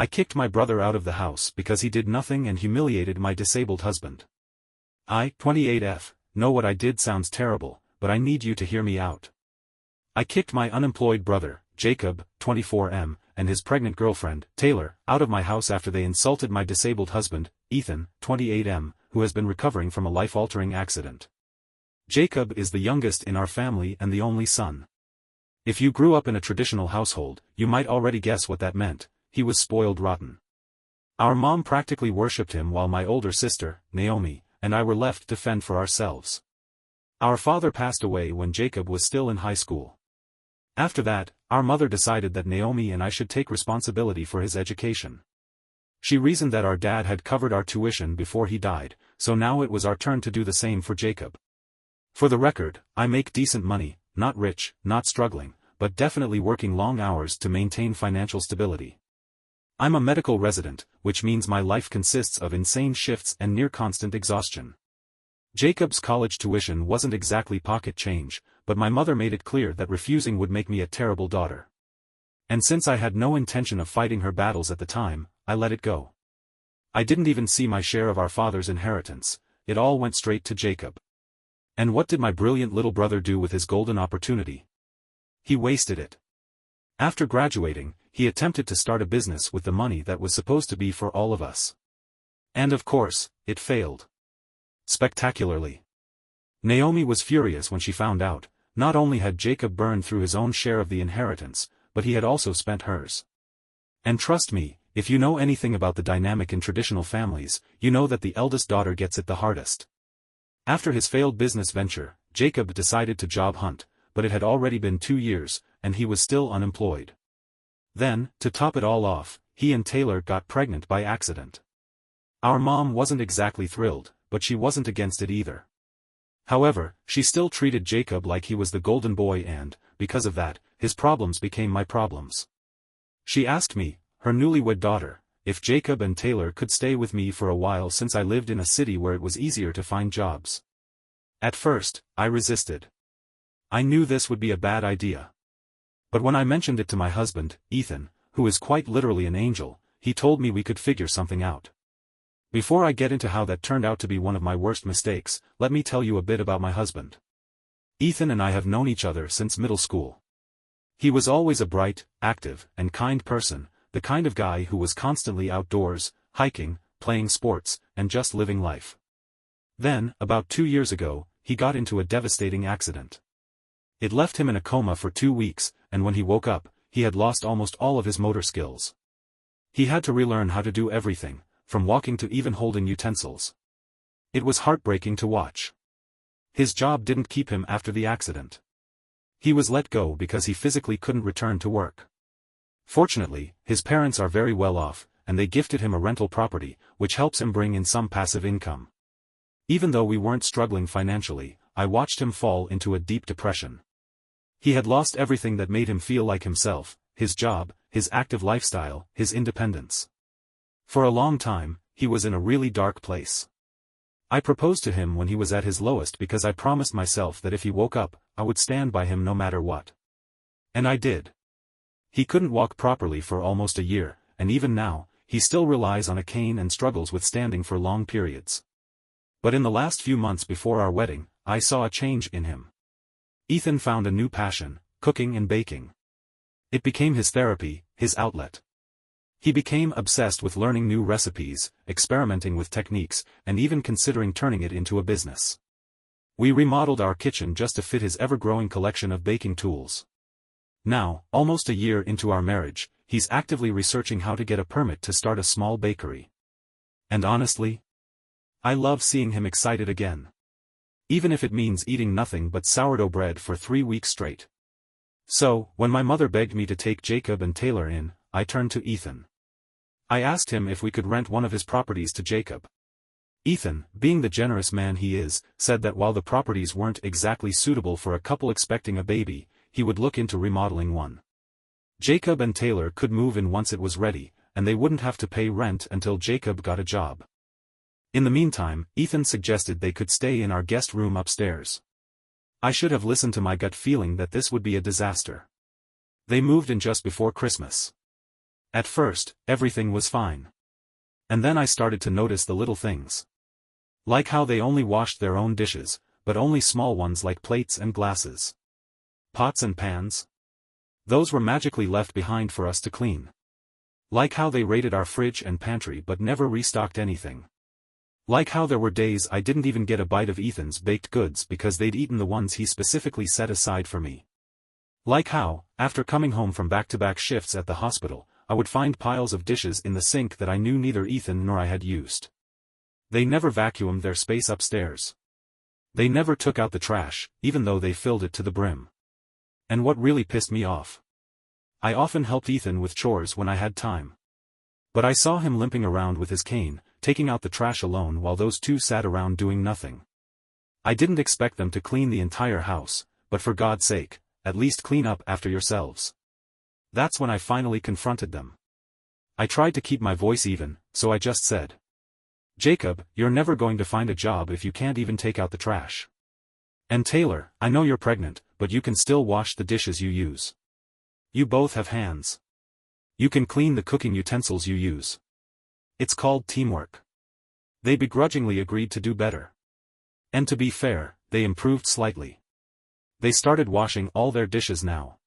I kicked my brother out of the house because he did nothing and humiliated my disabled husband. I, 28F, know what I did sounds terrible, but I need you to hear me out. I kicked my unemployed brother, Jacob, 24M, and his pregnant girlfriend, Taylor, out of my house after they insulted my disabled husband, Ethan, 28M, who has been recovering from a life-altering accident. Jacob is the youngest in our family and the only son. If you grew up in a traditional household, you might already guess what that meant. He was spoiled rotten. Our mom practically worshipped him while my older sister, Naomi, and I were left to fend for ourselves. Our father passed away when Jacob was still in high school. After that, our mother decided that Naomi and I should take responsibility for his education. She reasoned that our dad had covered our tuition before he died, so now it was our turn to do the same for Jacob. For the record, I make decent money, not rich, not struggling, but definitely working long hours to maintain financial stability. I'm a medical resident, which means my life consists of insane shifts and near-constant exhaustion. Jacob's college tuition wasn't exactly pocket change, but my mother made it clear that refusing would make me a terrible daughter. And since I had no intention of fighting her battles at the time, I let it go. I didn't even see my share of our father's inheritance, it all went straight to Jacob. And what did my brilliant little brother do with his golden opportunity? He wasted it. After graduating, he attempted to start a business with the money that was supposed to be for all of us. And of course, it failed. Spectacularly. Naomi was furious when she found out. Not only had Jacob burned through his own share of the inheritance, but he had also spent hers. And trust me, if you know anything about the dynamic in traditional families, you know that the eldest daughter gets it the hardest. After his failed business venture, Jacob decided to job hunt, but it had already been 2 years, and he was still unemployed. Then, to top it all off, he and Taylor got pregnant by accident. Our mom wasn't exactly thrilled, but she wasn't against it either. However, she still treated Jacob like he was the golden boy and, because of that, his problems became my problems. She asked me, her newlywed daughter, if Jacob and Taylor could stay with me for a while since I lived in a city where it was easier to find jobs. At first, I resisted. I knew this would be a bad idea. But when I mentioned it to my husband, Ethan, who is quite literally an angel, he told me we could figure something out. Before I get into how that turned out to be one of my worst mistakes, let me tell you a bit about my husband. Ethan and I have known each other since middle school. He was always a bright, active, and kind person, the kind of guy who was constantly outdoors, hiking, playing sports, and just living life. Then, about 2 years ago, he got into a devastating accident. It left him in a coma for 2 weeks, and when he woke up, he had lost almost all of his motor skills. He had to relearn how to do everything, from walking to even holding utensils. It was heartbreaking to watch. His job didn't keep him after the accident. He was let go because he physically couldn't return to work. Fortunately, his parents are very well off, and they gifted him a rental property, which helps him bring in some passive income. Even though we weren't struggling financially, I watched him fall into a deep depression. He had lost everything that made him feel like himself, his job, his active lifestyle, his independence. For a long time, he was in a really dark place. I proposed to him when he was at his lowest because I promised myself that if he woke up, I would stand by him no matter what. And I did. He couldn't walk properly for almost a year, and even now, he still relies on a cane and struggles with standing for long periods. But in the last few months before our wedding, I saw a change in him. Ethan found a new passion, cooking and baking. It became his therapy, his outlet. He became obsessed with learning new recipes, experimenting with techniques, and even considering turning it into a business. We remodeled our kitchen just to fit his ever-growing collection of baking tools. Now, almost a year into our marriage, he's actively researching how to get a permit to start a small bakery. And honestly, I love seeing him excited again. Even if it means eating nothing but sourdough bread for 3 weeks straight. So, when my mother begged me to take Jacob and Taylor in, I turned to Ethan. I asked him if we could rent one of his properties to Jacob. Ethan, being the generous man he is, said that while the properties weren't exactly suitable for a couple expecting a baby, he would look into remodeling one. Jacob and Taylor could move in once it was ready, and they wouldn't have to pay rent until Jacob got a job. In the meantime, Ethan suggested they could stay in our guest room upstairs. I should have listened to my gut feeling that this would be a disaster. They moved in just before Christmas. At first, everything was fine. And then I started to notice the little things. Like how they only washed their own dishes, but only small ones like plates and glasses. Pots and pans. Those were magically left behind for us to clean. Like how they raided our fridge and pantry but never restocked anything. Like how there were days I didn't even get a bite of Ethan's baked goods because they'd eaten the ones he specifically set aside for me. Like how, after coming home from back-to-back shifts at the hospital, I would find piles of dishes in the sink that I knew neither Ethan nor I had used. They never vacuumed their space upstairs. They never took out the trash, even though they filled it to the brim. And what really pissed me off? I often helped Ethan with chores when I had time. But I saw him limping around with his cane, taking out the trash alone while those two sat around doing nothing. I didn't expect them to clean the entire house, but for God's sake, at least clean up after yourselves. That's when I finally confronted them. I tried to keep my voice even, so I just said, "Jacob, you're never going to find a job if you can't even take out the trash. And Taylor, I know you're pregnant, but you can still wash the dishes you use. You both have hands. You can clean the cooking utensils you use. It's called teamwork." They begrudgingly agreed to do better. And to be fair, they improved slightly. They started washing all their dishes now.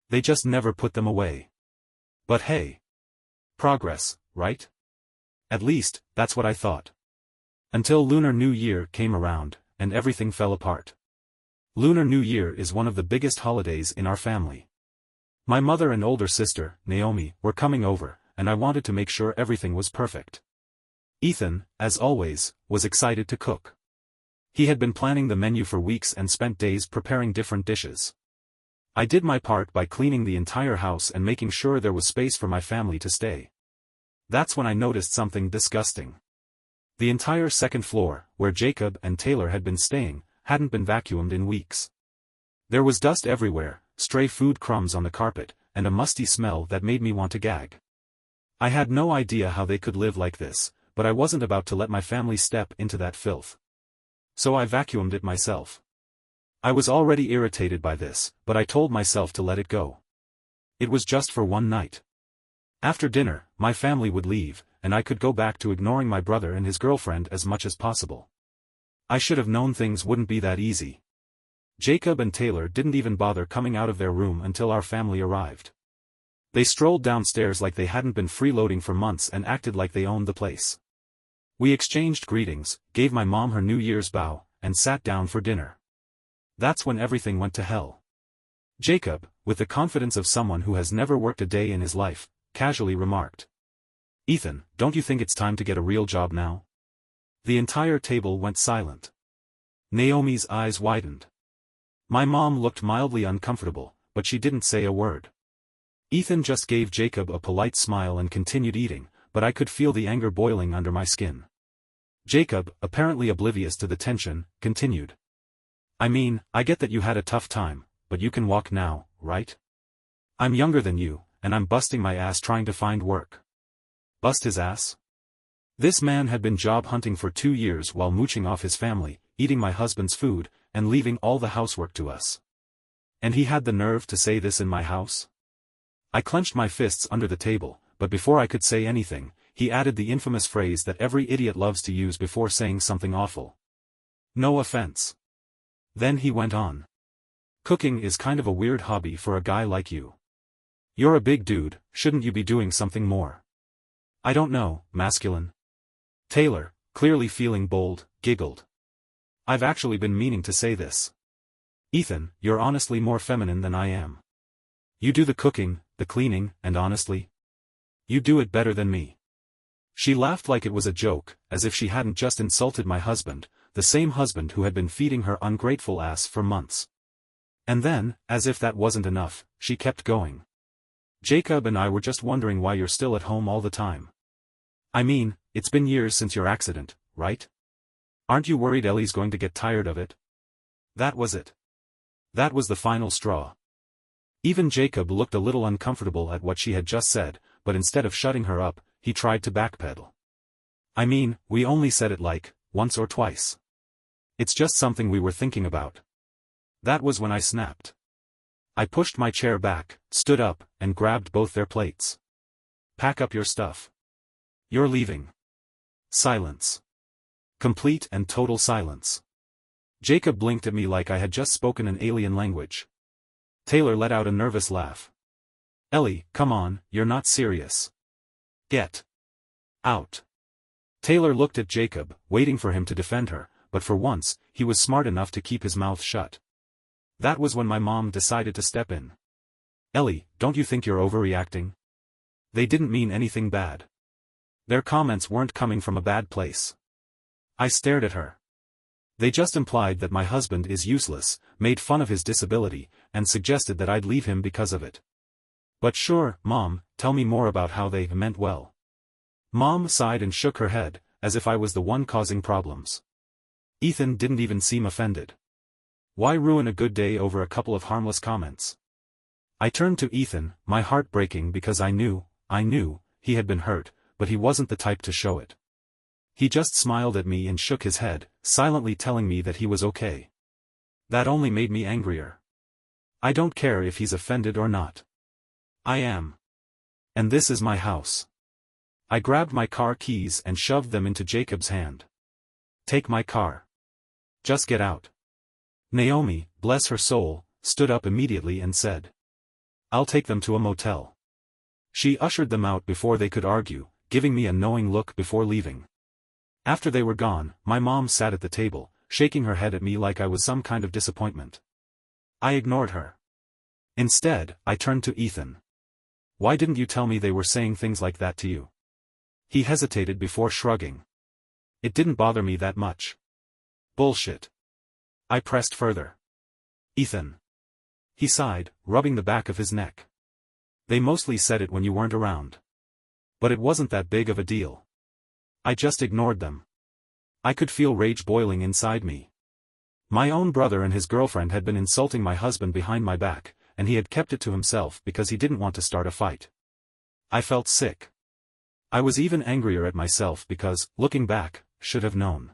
They just never put them away. But hey. Progress, right? At least, that's what I thought. Until Lunar New Year came around, and everything fell apart. Lunar New Year is one of the biggest holidays in our family. My mother and older sister, Naomi, were coming over, and I wanted to make sure everything was perfect. Ethan, as always, was excited to cook. He had been planning the menu for weeks and spent days preparing different dishes. I did my part by cleaning the entire house and making sure there was space for my family to stay. That's when I noticed something disgusting. The entire second floor, where Jacob and Taylor had been staying, hadn't been vacuumed in weeks. There was dust everywhere, stray food crumbs on the carpet, and a musty smell that made me want to gag. I had no idea how they could live like this, but I wasn't about to let my family step into that filth. So I vacuumed it myself. I was already irritated by this, but I told myself to let it go. It was just for one night. After dinner, my family would leave, and I could go back to ignoring my brother and his girlfriend as much as possible. I should have known things wouldn't be that easy. Jacob and Taylor didn't even bother coming out of their room until our family arrived. They strolled downstairs like they hadn't been freeloading for months and acted like they owned the place. We exchanged greetings, gave my mom her New Year's bow, and sat down for dinner. That's when everything went to hell. Jacob, with the confidence of someone who has never worked a day in his life, casually remarked, "Ethan, don't you think it's time to get a real job now?" The entire table went silent. Naomi's eyes widened. My mom looked mildly uncomfortable, but she didn't say a word. Ethan just gave Jacob a polite smile and continued eating, but I could feel the anger boiling under my skin. Jacob, apparently oblivious to the tension, continued. "I mean, I get that you had a tough time, but you can walk now, right? I'm younger than you, and I'm busting my ass trying to find work." Bust his ass? This man had been job hunting for 2 years while mooching off his family, eating my husband's food, and leaving all the housework to us. And he had the nerve to say this in my house? I clenched my fists under the table, but before I could say anything, he added the infamous phrase that every idiot loves to use before saying something awful. "No offense." Then he went on. "Cooking is kind of a weird hobby for a guy like you. You're a big dude, shouldn't you be doing something more?" "I don't know, masculine." Taylor, clearly feeling bold, giggled. "I've actually been meaning to say this. Ethan, you're honestly more feminine than I am. You do the cooking, the cleaning, and honestly, you do it better than me." She laughed like it was a joke, as if she hadn't just insulted my husband, the same husband who had been feeding her ungrateful ass for months. And then, as if that wasn't enough, she kept going. "Jacob and I were just wondering why you're still at home all the time. I mean, it's been years since your accident, right? Aren't you worried Ellie's going to get tired of it?" That was it. That was the final straw. Even Jacob looked a little uncomfortable at what she had just said, but instead of shutting her up, he tried to backpedal. "I mean, we only said it like, once or twice. It's just something we were thinking about." That was when I snapped. I pushed my chair back, stood up, and grabbed both their plates. pack up your stuff. You're leaving. Silence. Complete and total silence. Jacob blinked at me like I had just spoken an alien language. Taylor let out a nervous laugh. Ellie, come on, you're not serious. Get out. Taylor looked at Jacob, waiting for him to defend her, but for once, he was smart enough to keep his mouth shut. That was when my mom decided to step in. Ellie, don't you think you're overreacting? They didn't mean anything bad. Their comments weren't coming from a bad place. I stared at her. They just implied that my husband is useless, made fun of his disability, and suggested that I'd leave him because of it. But sure, Mom, tell me more about how they meant well. Mom sighed and shook her head, as if I was the one causing problems. Ethan didn't even seem offended. Why ruin a good day over a couple of harmless comments? I turned to Ethan, my heart breaking because I knew, he had been hurt, but he wasn't the type to show it. He just smiled at me and shook his head, silently telling me that he was okay. That only made me angrier. I don't care if he's offended or not. I am. And this is my house. I grabbed my car keys and shoved them into Jacob's hand. Take my car. Just get out. Naomi, bless her soul, stood up immediately and said, I'll take them to a motel. She ushered them out before they could argue, giving me a knowing look before leaving. After they were gone, my mom sat at the table, shaking her head at me like I was some kind of disappointment. I ignored her. Instead, I turned to Ethan. Why didn't you tell me they were saying things like that to you? He hesitated before shrugging. It didn't bother me that much. Bullshit. I pressed further. Ethan. He sighed, rubbing the back of his neck. They mostly said it when you weren't around. But it wasn't that big of a deal. I just ignored them. I could feel rage boiling inside me. My own brother and his girlfriend had been insulting my husband behind my back, and he had kept it to himself because he didn't want to start a fight. I felt sick. I was even angrier at myself because, looking back, should have known.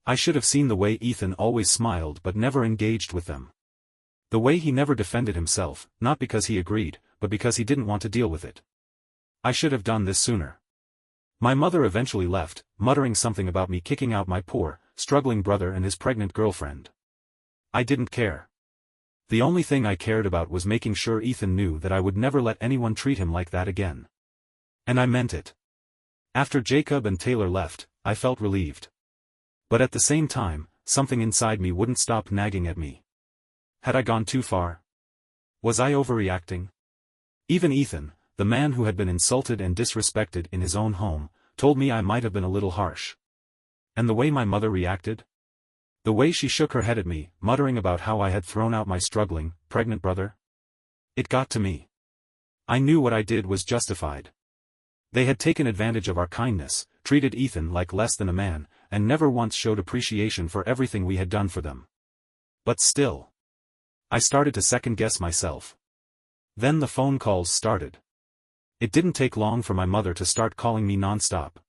I should have seen the way Ethan always smiled but never engaged with them. The way he never defended himself, not because he agreed, but because he didn't want to deal with it. I should have done this sooner. My mother eventually left, muttering something about me kicking out my poor, struggling brother and his pregnant girlfriend. I didn't care. The only thing I cared about was making sure Ethan knew that I would never let anyone treat him like that again. And I meant it. After Jacob and Taylor left, I felt relieved. But at the same time, something inside me wouldn't stop nagging at me. Had I gone too far? Was I overreacting? Even Ethan, the man who had been insulted and disrespected in his own home, told me I might have been a little harsh. And the way my mother reacted? The way she shook her head at me, muttering about how I had thrown out my struggling, pregnant brother? It got to me. I knew what I did was justified. They had taken advantage of our kindness, treated Ethan like less than a man, and never once showed appreciation for everything we had done for them. But still. I started to second-guess myself. Then the phone calls started. It didn't take long for my mother to start calling me non-stop.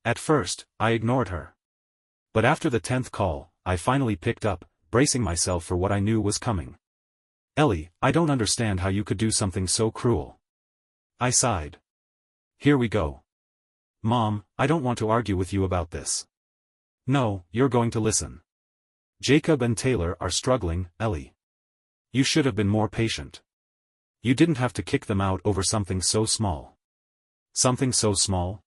At first, I ignored her. But after the 10th call, I finally picked up, bracing myself for what I knew was coming. Ellie, I don't understand how you could do something so cruel. I sighed. Here we go. Mom, I don't want to argue with you about this. No, you're going to listen. Jacob and Taylor are struggling, Ellie. You should have been more patient. You didn't have to kick them out over something so small. Something so small?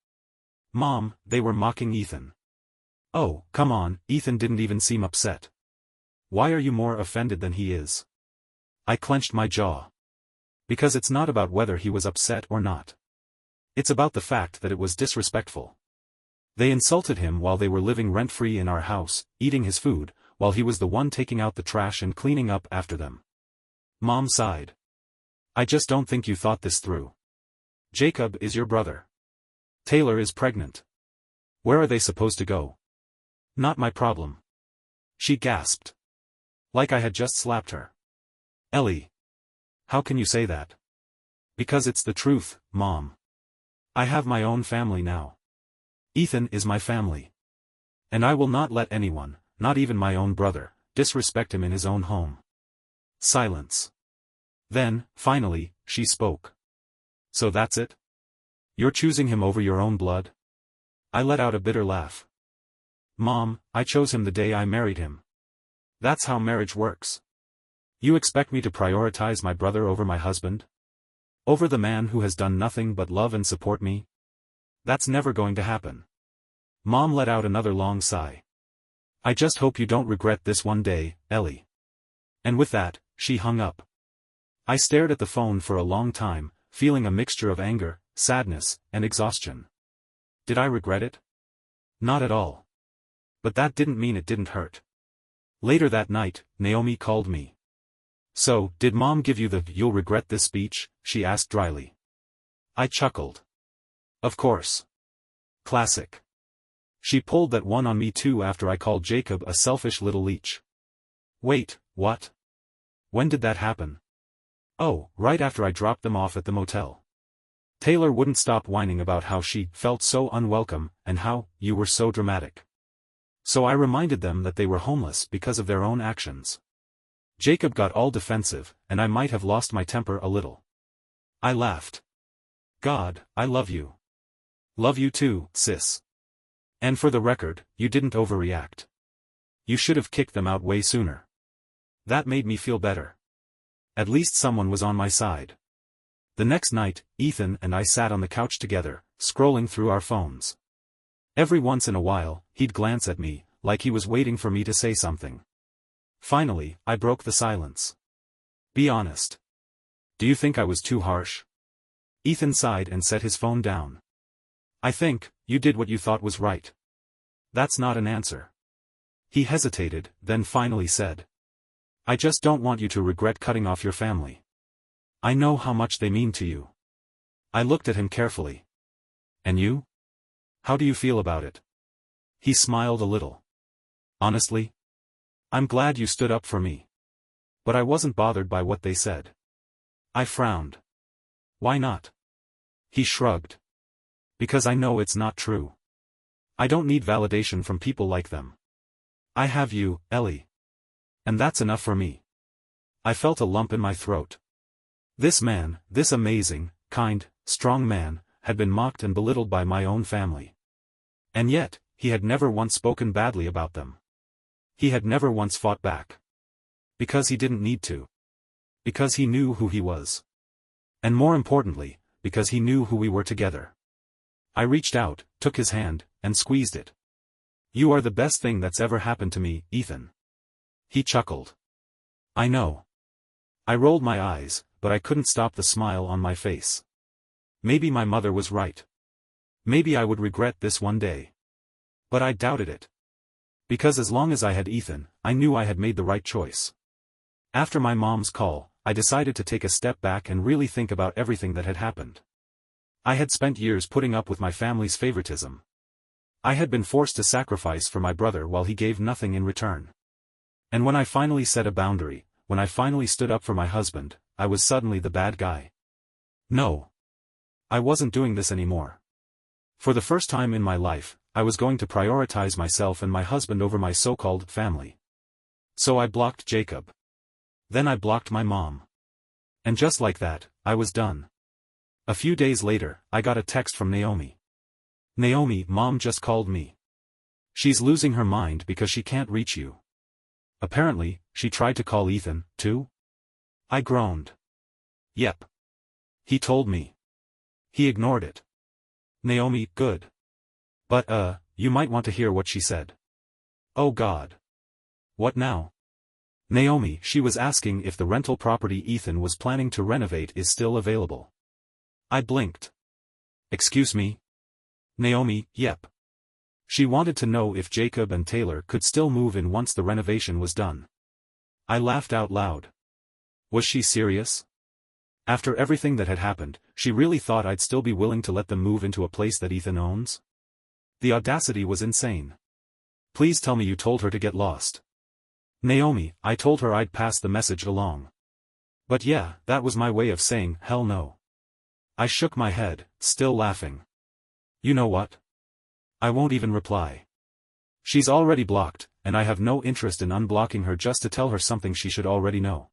Mom, they were mocking Ethan. Oh, come on, Ethan didn't even seem upset. Why are you more offended than he is? I clenched my jaw. Because it's not about whether he was upset or not. It's about the fact that it was disrespectful. They insulted him while they were living rent-free in our house, eating his food, while he was the one taking out the trash and cleaning up after them. Mom sighed. I just don't think you thought this through. Jacob is your brother. Taylor is pregnant. Where are they supposed to go? Not my problem. She gasped. Like I had just slapped her. Ellie. How can you say that? Because it's the truth, Mom. I have my own family now. Ethan is my family. And I will not let anyone, not even my own brother, disrespect him in his own home. Silence. Then, finally, she spoke. So that's it? You're choosing him over your own blood? I let out a bitter laugh. Mom, I chose him the day I married him. That's how marriage works. You expect me to prioritize my brother over my husband? Over the man who has done nothing but love and support me? That's never going to happen. Mom let out another long sigh. I just hope you don't regret this one day, Ellie. And with that, she hung up. I stared at the phone for a long time, feeling a mixture of anger, sadness, and exhaustion. Did I regret it? Not at all. But that didn't mean it didn't hurt. Later that night, Naomi called me. So, did Mom give you the "you'll regret this" speech? She asked dryly. I chuckled. Of course. Classic. She pulled that one on me too after I called Jacob a selfish little leech. Wait, what? When did that happen? Oh, right after I dropped them off at the motel. Taylor wouldn't stop whining about how she felt so unwelcome, and how you were so dramatic. So I reminded them that they were homeless because of their own actions. Jacob got all defensive, and I might have lost my temper a little. I laughed. God, I love you. Love you too, sis. And for the record, you didn't overreact. You should have kicked them out way sooner. That made me feel better. At least someone was on my side. The next night, Ethan and I sat on the couch together, scrolling through our phones. Every once in a while, he'd glance at me, like he was waiting for me to say something. Finally, I broke the silence. Be honest. Do you think I was too harsh? Ethan sighed and set his phone down. I think, you did what you thought was right. That's not an answer. He hesitated, then finally said. I just don't want you to regret cutting off your family. I know how much they mean to you. I looked at him carefully. And you? How do you feel about it? He smiled a little. Honestly? I'm glad you stood up for me. But I wasn't bothered by what they said. I frowned. Why not? He shrugged. Because I know it's not true. I don't need validation from people like them. I have you, Ellie. And that's enough for me. I felt a lump in my throat. This man, this amazing, kind, strong man, had been mocked and belittled by my own family. And yet, he had never once spoken badly about them. He had never once fought back. Because he didn't need to. Because he knew who he was. And more importantly, because he knew who we were together. I reached out, took his hand, and squeezed it. You are the best thing that's ever happened to me, Ethan. He chuckled. I know. I rolled my eyes, but I couldn't stop the smile on my face. Maybe my mother was right. Maybe I would regret this one day. But I doubted it. Because as long as I had Ethan, I knew I had made the right choice. After my mom's call, I decided to take a step back and really think about everything that had happened. I had spent years putting up with my family's favoritism. I had been forced to sacrifice for my brother while he gave nothing in return. And when I finally set a boundary, when I finally stood up for my husband, I was suddenly the bad guy. No. I wasn't doing this anymore. For the first time in my life, I was going to prioritize myself and my husband over my so-called family. So I blocked Jacob. Then I blocked my mom. And just like that, I was done. A few days later, I got a text from Naomi. Naomi, Mom just called me. She's losing her mind because she can't reach you. Apparently, she tried to call Ethan, too? I groaned. Yep. He told me. He ignored it. Naomi, good. But, you might want to hear what she said. Oh God. What now? Naomi, she was asking if the rental property Ethan was planning to renovate is still available. I blinked. Excuse me? Naomi, yep. She wanted to know if Jacob and Taylor could still move in once the renovation was done. I laughed out loud. Was she serious? After everything that had happened, she really thought I'd still be willing to let them move into a place that Ethan owns? The audacity was insane. Please tell me you told her to get lost. Naomi, I told her I'd pass the message along. But yeah, that was my way of saying, hell no. I shook my head, still laughing. You know what? I won't even reply. She's already blocked, and I have no interest in unblocking her just to tell her something she should already know.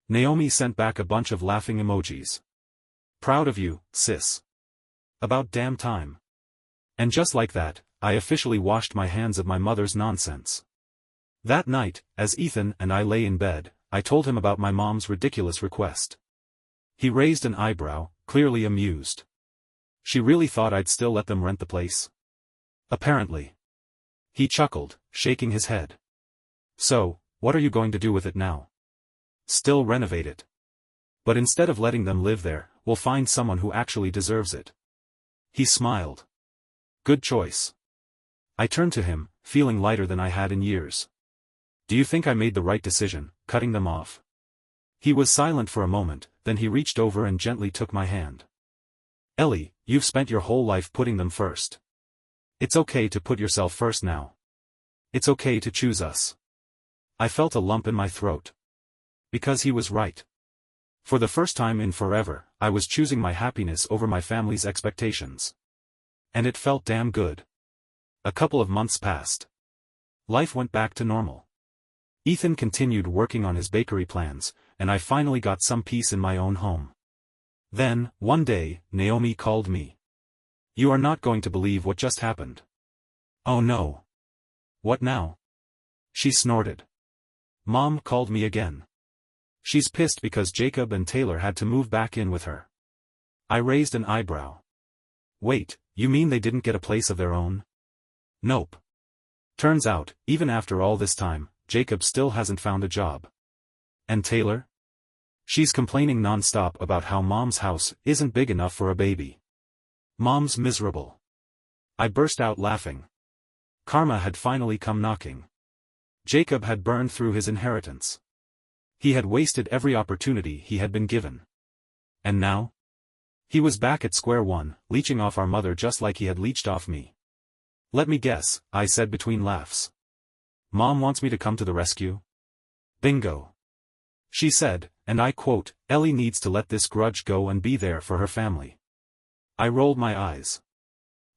Naomi sent back a bunch of laughing emojis. Proud of you, sis. About damn time. And just like that, I officially washed my hands of my mother's nonsense. That night, as Ethan and I lay in bed, I told him about my mom's ridiculous request. He raised an eyebrow, clearly amused. She really thought I'd still let them rent the place? Apparently. He chuckled, shaking his head. So, what are you going to do with it now? Still renovate it. But instead of letting them live there, we'll find someone who actually deserves it. He smiled. Good choice. I turned to him, feeling lighter than I had in years. Do you think I made the right decision, cutting them off? He was silent for a moment, then he reached over and gently took my hand. Ellie, you've spent your whole life putting them first. It's okay to put yourself first now. It's okay to choose us. I felt a lump in my throat. Because he was right. For the first time in forever, I was choosing my happiness over my family's expectations. And it felt damn good. A couple of months passed. Life went back to normal. Ethan continued working on his bakery plans, and I finally got some peace in my own home. Then, one day, Naomi called me. You are not going to believe what just happened. Oh no. What now? She snorted. Mom called me again. She's pissed because Jacob and Taylor had to move back in with her. I raised an eyebrow. Wait, you mean they didn't get a place of their own? Nope. Turns out, even after all this time, Jacob still hasn't found a job. And Taylor? She's complaining non-stop about how Mom's house isn't big enough for a baby. Mom's miserable. I burst out laughing. Karma had finally come knocking. Jacob had burned through his inheritance. He had wasted every opportunity he had been given. And now? He was back at square one, leeching off our mother just like he had leeched off me. Let me guess, I said between laughs. Mom wants me to come to the rescue? Bingo. She said, and I quote, Ellie needs to let this grudge go and be there for her family. I rolled my eyes.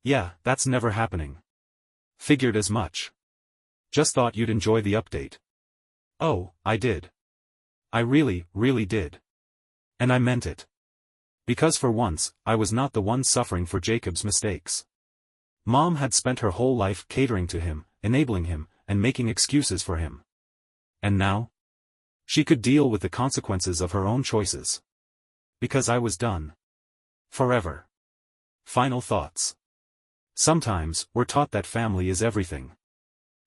Yeah, that's never happening. Figured as much. Just thought you'd enjoy the update. Oh, I did. I really, really did. And I meant it. Because for once, I was not the one suffering for Jacob's mistakes. Mom had spent her whole life catering to him, enabling him, and making excuses for him. And now? She could deal with the consequences of her own choices. Because I was done. Forever. Final thoughts. Sometimes, we're taught that family is everything.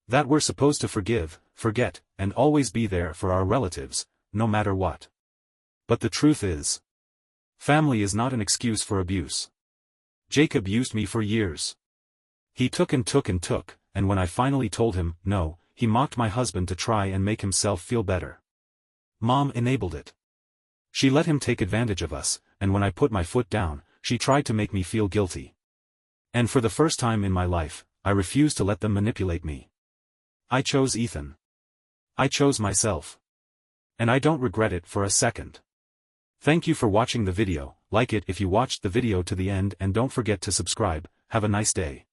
That we're supposed to forgive, forget, and always be there for our relatives, no matter what. But the truth is, family is not an excuse for abuse. Jacob used me for years. He took and took and took, and when I finally told him, no, he mocked my husband to try and make himself feel better. Mom enabled it. She let him take advantage of us, and when I put my foot down, she tried to make me feel guilty. And for the first time in my life, I refused to let them manipulate me. I chose Ethan. I chose myself. And I don't regret it for a second. Thank you for watching the video, like it if you watched the video to the end and don't forget to subscribe. Have a nice day.